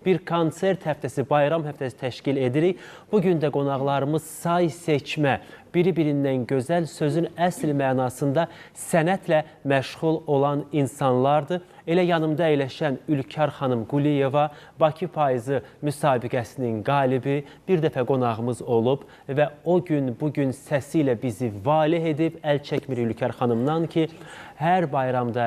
bir konsert həftəsi, bayram həftəsi təşkil edirik. Bugün də qonaqlarımız say seçmə, biri-birindən gözəl, sözün əsl mənasında sənətlə məşğul olan insanlardır. Elə yanımda əyləşən Ülkər xanım Quliyeva Bakı payızı müsabiqəsinin qalibi bir dəfə qonağımız olub və o gün bugün səsi ilə bizi valeh edib, əl çəkmir Ülkər xanımdan ki, hər bayramda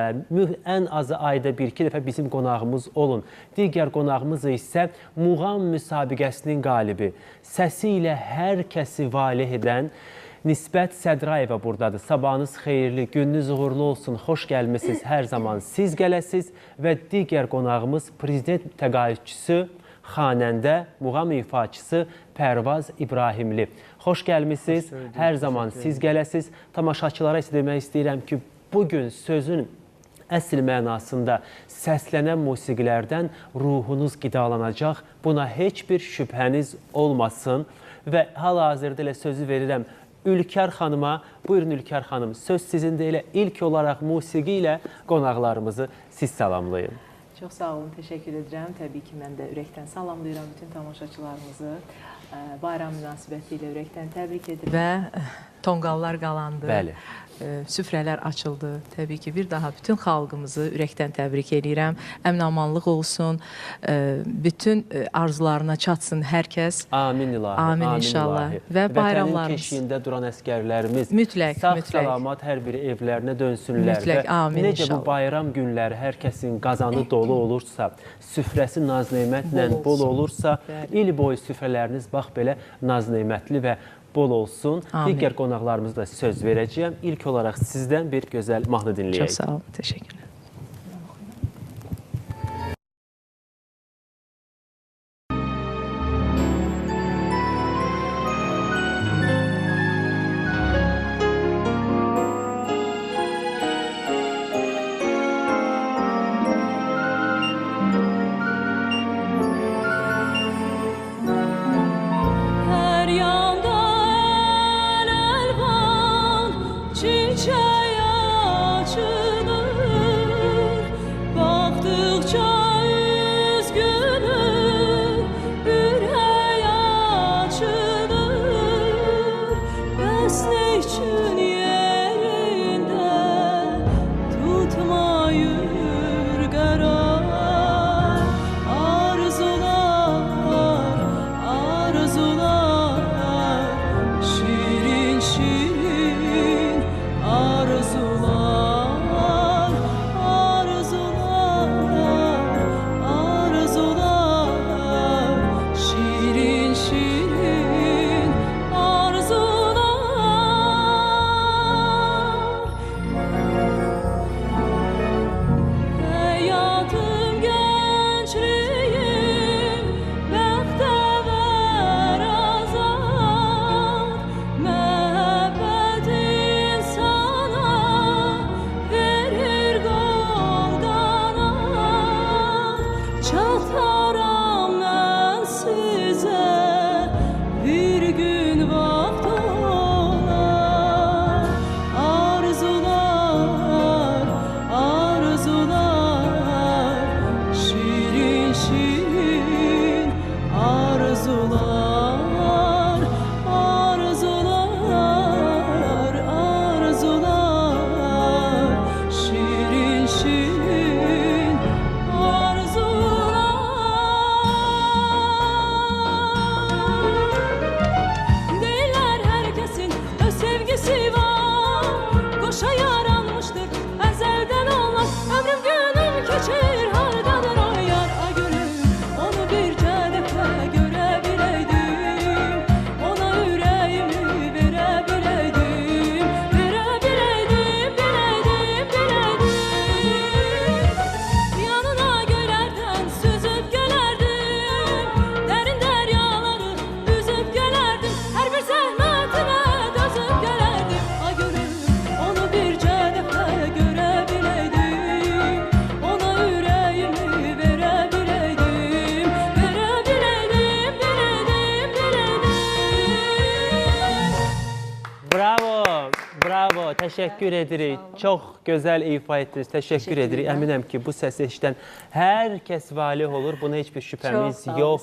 ən azı ayda bir-iki dəfə bizim qonağımız olun. Digər qonağımız isə muğam müsabiqəsinin qalibi, səsi ilə hər kəsi valeh edən Nisbət Sədrayeva buradadır. Sabahınız xeyirli, gününüz uğurlu olsun, xoş gəlmisiniz, hər zaman siz gələsiniz və digər qonağımız prezident təqaüdçüsü, xanəndə, muğam ifaçısı Pərvaz İbrahimli. Xoş gəlmisiniz, hər zaman siz gələsiniz. Tamaşaçılara isə demək istəyirəm ki, bugün sözün əsl mənasında səslənən musiqilərdən ruhunuz qidalanacaq. Buna heç bir şübhəniz olmasın və hal-hazırda elə sözü verirəm Ülkər xanıma. Buyurun Ülkər xanım, söz sizində. Elə ilk olaraq musiqi ilə qonaqlarımızı siz salamlayın. Çox sağ olun, təşəkkür edirəm. Təbii ki, mən də ürəkdən salamlayıram bütün tamaşaçılarımızı. Bayram münasibəti ilə ürəkdən təbrik edirəm. Və tonqallar qalandı. Bəli. Süfrələr açıldı. Təbii ki, bir daha bütün xalqımızı ürəkdən təbrik edirəm. Əmin-amanlıq olsun, bütün arzularına çatsın hər kəs. Amin ilahi. Amin inşallah. Və bayramlarımız. Vətənin keşiyində duran əskərlərimiz sağ-salamat hər biri evlərinə dönsünlər. Mütləq, amin inşallah. Necə bu bayram günləri hər kəsin qazanı dolu olursa, süfrəsi naz-neymətlə bol olursa, il boyu süfrələriniz bax belə naz-neymətli və bol olsun. Digər qonaqlarımıza da söz verəcəyəm. İlk olaraq sizdən bir gözəl mahnı dinləyək. Çox sağ olun, təşəkkürlər. təşəkkür edirik. Çox gözəl ifa etdiniz. Təşəkkür edirik. Əminəm ki, bu səsi eşidən hər kəs valeh olur. Buna heç bir şübhəmiz yoxdur.